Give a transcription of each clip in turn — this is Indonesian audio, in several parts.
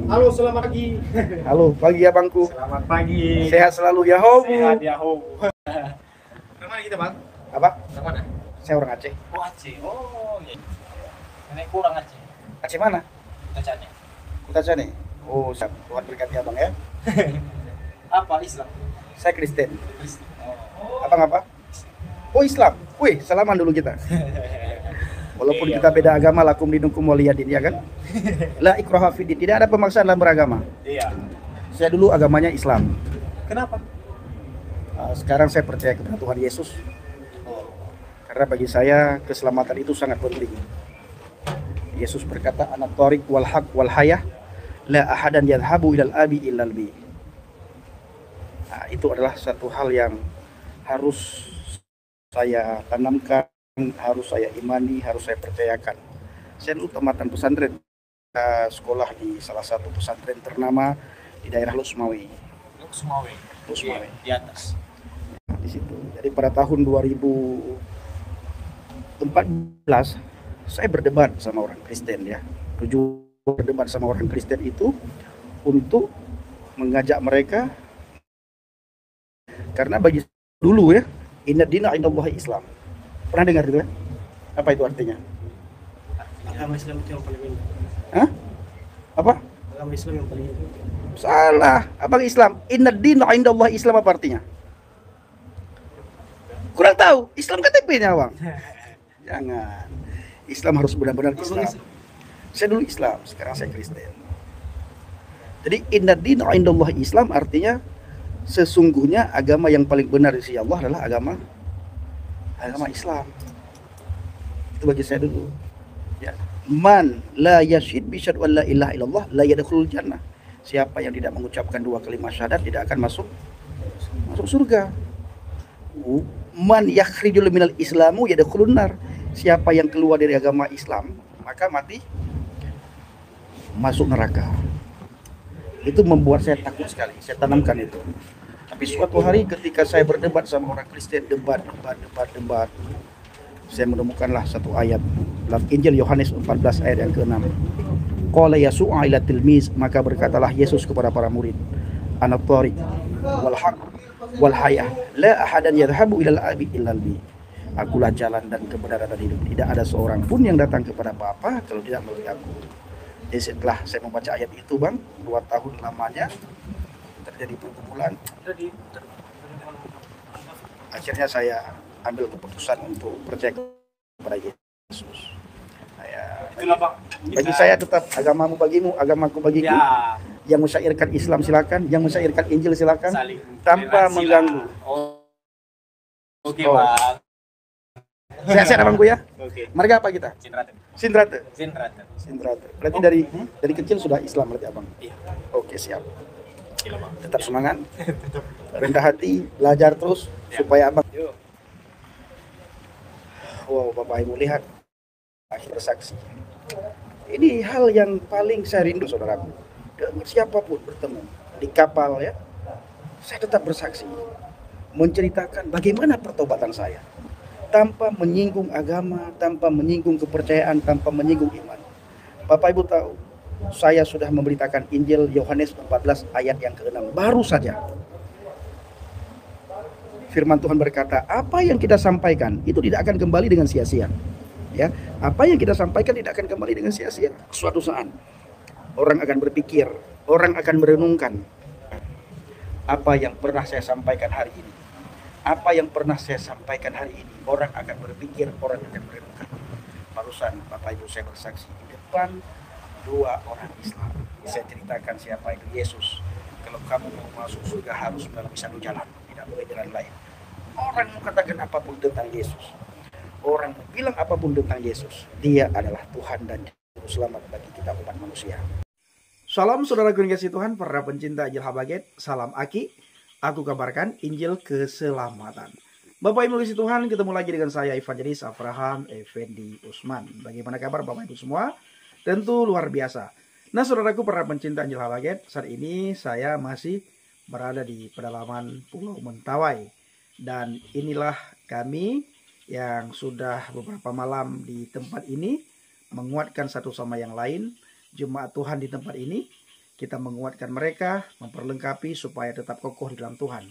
Halo, selamat pagi. Halo, pagi abangku. Selamat pagi. Sehat selalu ya, Hobu. Sehat ya, Ho. Kemana kita, Bang? Apa? Kemana? Saya orang Aceh. Oh, Aceh. Oh, iya. Nenek kurang Aceh. Aceh mana? Bacanya. Kota Aceh nih. Oh, siap. Tuhan berkati abang ya. Apa Islam? Saya Kristen. Kristen. Oh. Abang apa? Oh, Islam. Wih, salaman dulu kita. Walaupun Iya, kita Bang. beda agama, lakum dinukum waliyadin, ya kan? La ikraha fiddin. Tidak ada pemaksaan dalam beragama. Iya. Saya dulu agamanya Islam. Kenapa? Sekarang saya percaya kepada Tuhan Yesus. Oh. Karena bagi saya keselamatan itu sangat penting. Yesus berkata, "Ana thariq wal haq wal hayah, la ahadan yadhhabu ilal abi illal bi." Nah, itu adalah satu hal yang harus saya tanamkan, harus saya imani, harus saya percayakan. Saya dulu tamatan pesantren, sekolah di salah satu pesantren ternama di daerah Losmawi. Sumawe. Losmawi. Di atas. Di situ. Jadi pada tahun 2014 saya berdebat sama orang Kristen ya. Tujuan berdebat sama orang Kristen itu untuk mengajak mereka, karena bagi dulu ya, inna dina indallahi Islam. Pernah dengar itu ya? Apa itu artinya? Agama Islam itu yang paling indah. Hah? Apa? Agama Islam yang paling indah. Salah. Abang Islam. Inna dina indallahi Islam apa artinya? Kurang tahu. Islam KTP-nya, Bang. Jangan. Islam harus benar-benar Islam. Saya dulu Islam, sekarang saya Kristen. Jadi inna dina indallahi Islam artinya sesungguhnya agama yang paling benar di sisi Allah adalah agama Islam. Itu bagi saya dulu. Ya. Man la yashhad bi syahadati an la ilaha illallah la yadkhulul jannah. Siapa yang tidak mengucapkan dua kalimat syahadat tidak akan masuk surga. Man yakhrijul minal islamu yadkhulun nar. Siapa yang keluar dari agama Islam maka mati masuk neraka. Itu membuat saya takut sekali. Saya tanamkan itu. Tapi suatu hari ketika saya berdebat sama orang Kristen, debat, saya menemukanlah satu ayat dalam Injil Yohanes 14 ayat yang ke-6. Qala Yasu'a ila tilmiz, maka berkatalah Yesus kepada para murid, ana thariq wal haq wal hayah, la ahadan yadhhabu ilal abi illal bi. Akulah jalan dan kebenaran dan hidup. Tidak ada seorang pun yang datang kepada Bapa kalau tidak melalui aku. Jadi setelah saya membaca ayat itu, Bang, 2 tahun lamanya terjadi pergumulan. Akhirnya saya ambil keputusan untuk percaya kepada Yesus. Itulah, Bang. Bagi saya tetap agamamu bagimu, agamaku bagiku. Ya. Yang mensyairkan Islam silakan, yang mensyairkan Injil silakan, Saling tanpa toleransi mengganggu. lah. Oh. Oke, Oh. Bang. Sehat-sehat abangku ya. Oke. Marga apa kita? Sindrate. Sindrate. Sindrate. Sindrate. Berarti Oh. dari kecil sudah Islam berarti abang. Iya. Oke, siap. Gila, Bang. Tetap semangat, rendah hati, belajar terus Ya. supaya abang. Yuk. Wow, Bapak Ibu lihat akhir saksi. Ini hal yang paling saya rindu, saudaraku. Dengan siapapun bertemu di kapal ya, saya tetap bersaksi, menceritakan bagaimana pertobatan saya, tanpa menyinggung agama, tanpa menyinggung kepercayaan, tanpa menyinggung iman. Bapak Ibu tahu, saya sudah memberitakan Injil Yohanes 14 ayat yang ke-6 baru saja. Firman Tuhan berkata, apa yang kita sampaikan itu tidak akan kembali dengan sia-sia. Ya, apa yang kita sampaikan tidak akan kembali dengan sia-sia. Suatu saat orang akan berpikir, orang akan merenungkan apa yang pernah saya sampaikan hari ini. Apa yang pernah saya sampaikan hari ini, orang akan berpikir, orang akan merenungkan. Barusan Bapak Ibu saya bersaksi di depan 2 orang Islam. Saya ceritakan siapa itu Yesus. Kalau kamu mau masuk surga harus melalui satu jalan, tidak boleh jalan lain. Orang mau katakan apapun tentang Yesus, orang mau bilang apapun tentang Yesus, dia adalah Tuhan dan Juru Selamat bagi kita umat manusia. Salam saudara kekasih Tuhan, para pencinta Injil Habaget, salam Aki. Aku kabarkan Injil keselamatan. Bapak Ibu kasih Tuhan, ketemu lagi dengan saya Evangelis Abraham Effendi Usman. Bagaimana kabar Bapak Ibu semua? Tentu luar biasa. Nah saudaraku para pencinta Injil Habaget, saat ini saya masih berada di pedalaman Pulau Mentawai. Dan inilah kami yang sudah beberapa malam di tempat ini menguatkan satu sama yang lain, jemaat Tuhan di tempat ini. kita menguatkan mereka, memperlengkapi supaya tetap kokoh di dalam Tuhan.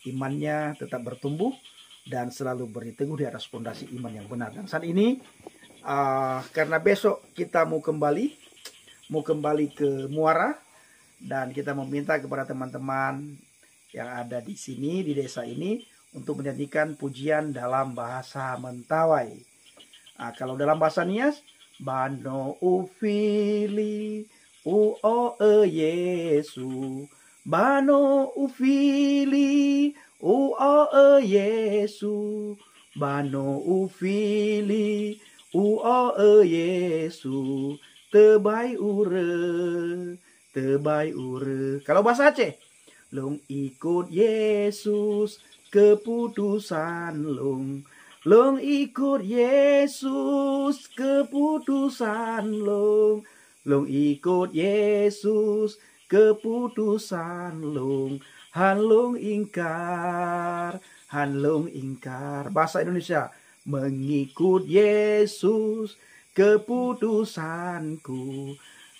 Imannya tetap bertumbuh dan selalu berteguh di atas fondasi iman yang benar. Dan saat ini karena besok kita mau kembali ke Muara, dan kita meminta kepada teman-teman yang ada di sini, di desa ini, untuk menyanyikan pujian dalam bahasa Mentawai. Kalau dalam bahasa Nias, Bano ufili o Yesu, Bano ufili o Yesu, Bano ufili o Yesu, tebai ure. Kalau bahasa Aceh, long ikut Yesus keputusan long ikut Yesus keputusan long ikut Yesus keputusan hanlong ingkar. Bahasa Indonesia, mengikut Yesus keputusanku,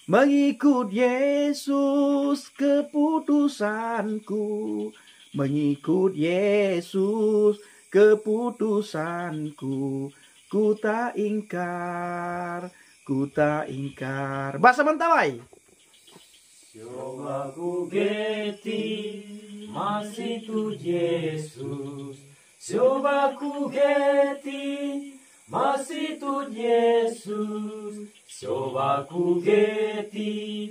mengikut Yesus keputusanku, mengikut Yesus keputusanku, ku tak ingkar. Bahasa Mentawai, Coba ku geti masih tu Yesus, coba ku geti masih tu Yesus, coba ku geti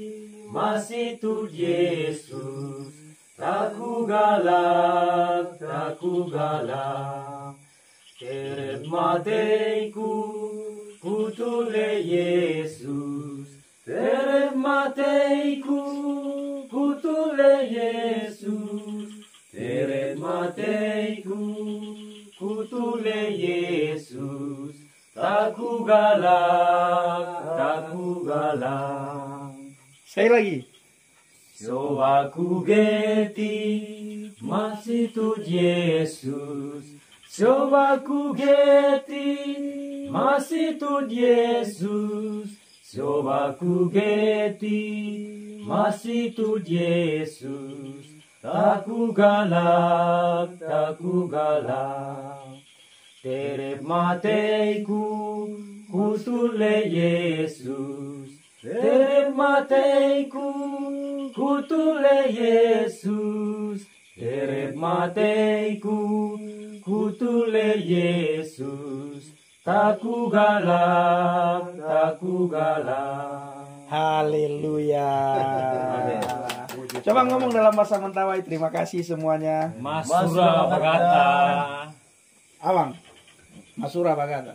masih tu Yesus, tak ku galak, teret mateiku kutule Yesus, teret mateiku kutule Yesus, teret mateiku kutule Yesus, tak ku galak. sekali lagi. Coba ku geti masih tu Yesus, coba ku geti masih tu Yesus, coba ku geti masih tu Yesus, tak ku galak. Teret mateiku kutule Yesus, teret mateiku kutule Yesus, teret mateiku kutule Yesus, tak ku galak. Haleluya. Coba ngomong dalam bahasa Mentawai. Terima kasih semuanya. Masura bagata. Awang, Masura bagata.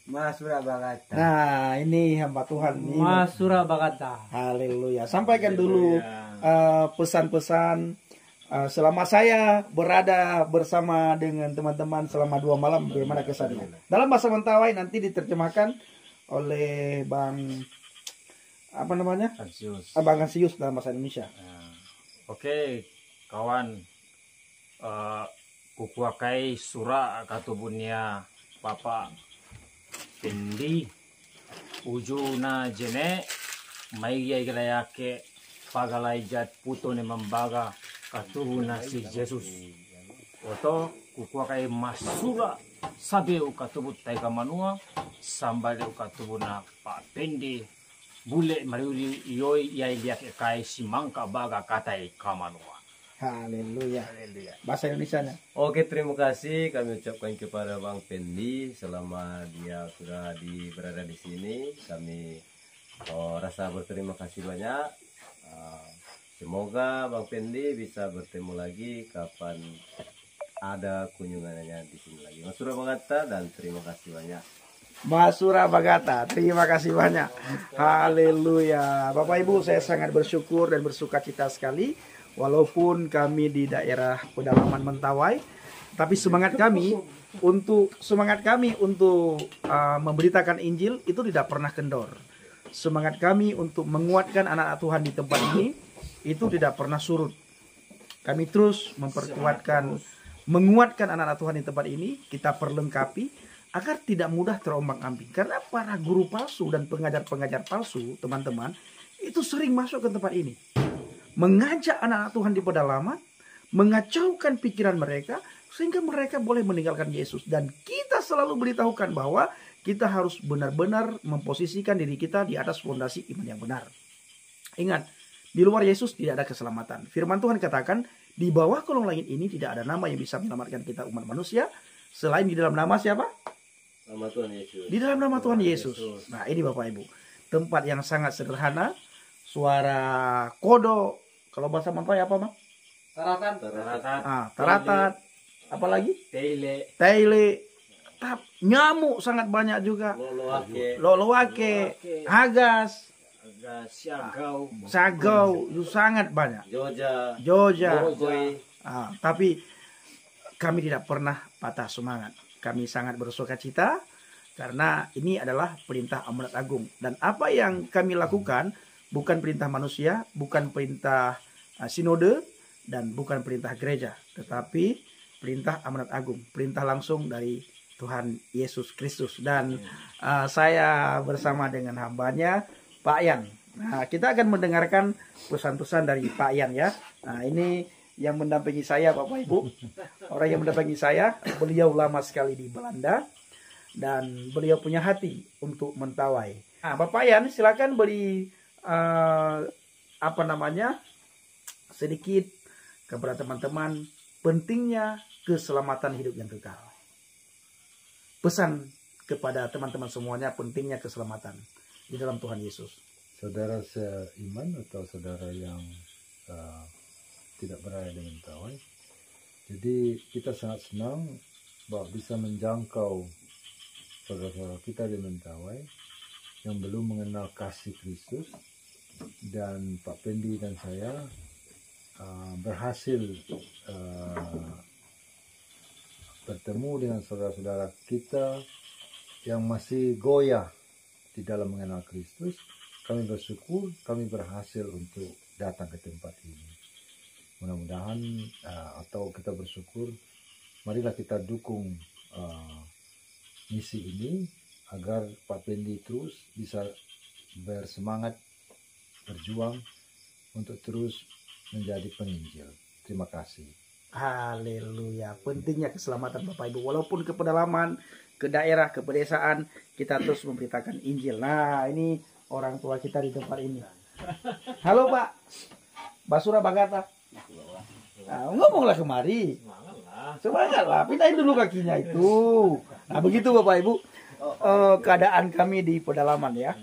Masura bagata. Nah, ini hamba Tuhan ini. Masura bagata. Haleluya. Sampaikan dulu pesan-pesan selama saya berada bersama dengan teman-teman selama 2 malam, bagaimana kesannya. Dalam bahasa Mentawai nanti diterjemahkan oleh Bang Bang Ansius dalam bahasa Indonesia. Oke, kawan, kukuakai sura katubunya Papa Pendi ujuna jene maiya igrayake pagalaijat puto ne mambaga katubuna si Jesus. Oto kukuakai masura sabe ukatubut taika manua sambale ukatubuna Pak Pendi bule mariuli yoi yai liake kai simangka baga katai kamanua. Haleluya. Bahasa Indonesianya. Oke, terima kasih kami ucapkan kepada Bang Pendi selama dia sudah berada di sini. Kami rasa berterima kasih banyak. Semoga Bang Pendi bisa bertemu lagi kapan ada kunjungannya di sini lagi. Masura bagata dan terima kasih banyak. Masura bagata, terima kasih banyak. Haleluya. Bapak Ibu, saya sangat bersyukur dan bersuka cita sekali. Walaupun kami di daerah pedalaman Mentawai, tapi semangat kami untuk memberitakan Injil itu tidak pernah kendor. Semangat kami untuk menguatkan anak-anak Tuhan di tempat ini itu tidak pernah surut. Kami terus menguatkan anak-anak Tuhan di tempat ini, kita perlengkapi agar tidak mudah terombang-ambing. Karena para guru palsu dan pengajar-pengajar palsu, teman-teman, itu sering masuk ke tempat ini. Mengajak anak-anak Tuhan di pedalaman, mengacaukan pikiran mereka, sehingga mereka boleh meninggalkan Yesus. Dan kita selalu beritahukan bahwa kita harus benar-benar memposisikan diri kita di atas fondasi iman yang benar. Ingat, di luar Yesus tidak ada keselamatan. Firman Tuhan katakan, di bawah kolong langit ini tidak ada nama yang bisa menyelamatkan kita umat manusia, selain di dalam nama siapa? Nama Tuhan Yesus. Di dalam nama Tuhan Yesus. Nah, ini Bapak Ibu, tempat yang sangat sederhana, suara kodok, kalau bahasa Mampai apa, Bang? Taratan. Taratat, apalagi? Tele. Nyamuk sangat banyak juga. Loloake. Loloake, hagas, Siagau. sagau, itu sangat banyak. Joja. Joja. Bogoi. Tapi kami tidak pernah patah semangat. Kami sangat bersuka cita karena ini adalah perintah amanat agung. Dan apa yang kami lakukan bukan perintah manusia, bukan perintah sinode, dan bukan perintah gereja, tetapi perintah amanat agung, perintah langsung dari Tuhan Yesus Kristus. Dan saya bersama dengan hambanya Pak Yan. Nah, kita akan mendengarkan pesan-pesan dari Pak Yan ya. Nah, ini yang mendampingi saya Bapak Ibu. Orang yang mendampingi saya, beliau lama sekali di Belanda dan beliau punya hati untuk mentawai. Nah, Bapak Yan silakan beri sedikit kepada teman-teman pentingnya keselamatan hidup yang kekal. Pesan kepada teman-teman semuanya pentingnya keselamatan di dalam Tuhan Yesus. Saudara seiman atau saudara yang tidak berada di Mentawai. Jadi kita sangat senang bahwa bisa menjangkau saudara-saudara kita di Mentawai yang belum mengenal kasih Kristus, dan Pak Pendi dan saya berhasil bertemu dengan saudara-saudara kita yang masih goyah di dalam mengenal Kristus. Kami bersyukur kami berhasil untuk datang ke tempat ini. Mudah-mudahan atau kita bersyukur, marilah kita dukung misi ini agar Pak Pendi terus bisa bersemangat berjuang untuk terus menjadi penginjil. Terima kasih. Haleluya. Pentingnya keselamatan Bapak Ibu. Walaupun ke pedalaman, ke daerah, ke pedesaan, kita terus memberitakan Injil. Nah, ini orang tua kita di tempat ini. Halo Pak. Basura Bagata. Nah, ngomonglah kemari. Semangatlah. Pindahin dulu kakinya itu. Nah, begitu Bapak Ibu. Keadaan kami di pedalaman ya.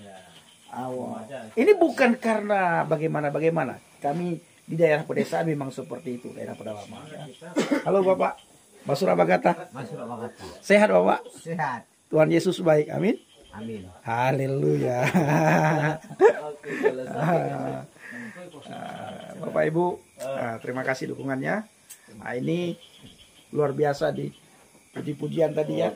Ini bukan karena bagaimana. Kami di daerah pedesaan memang seperti itu, daerah pedalaman ya. Halo Bapak, Basura Bagata. Sehat Bapak? Sehat. Tuhan Yesus baik, amin. Amin. Haleluya. Bapak Ibu, terima kasih dukungannya. Nah, ini luar biasa di puji-pujian tadi ya.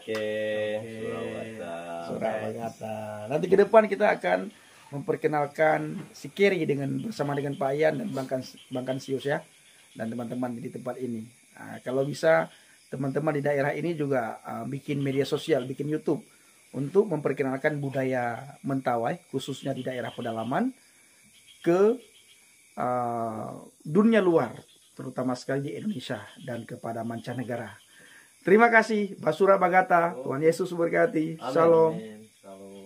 Surah Bagata. Nanti ke depan kita akan memperkenalkan si Keri bersama dengan Pak Yan dan Bang Kansius ya, dan teman-teman di tempat ini. Nah, kalau bisa teman-teman di daerah ini juga bikin media sosial, bikin YouTube untuk memperkenalkan budaya Mentawai khususnya di daerah pedalaman ke dunia luar, terutama sekali di Indonesia dan kepada mancanegara. Terima kasih Basura Bagata. Tuhan Yesus berkati. Shalom. Shalom.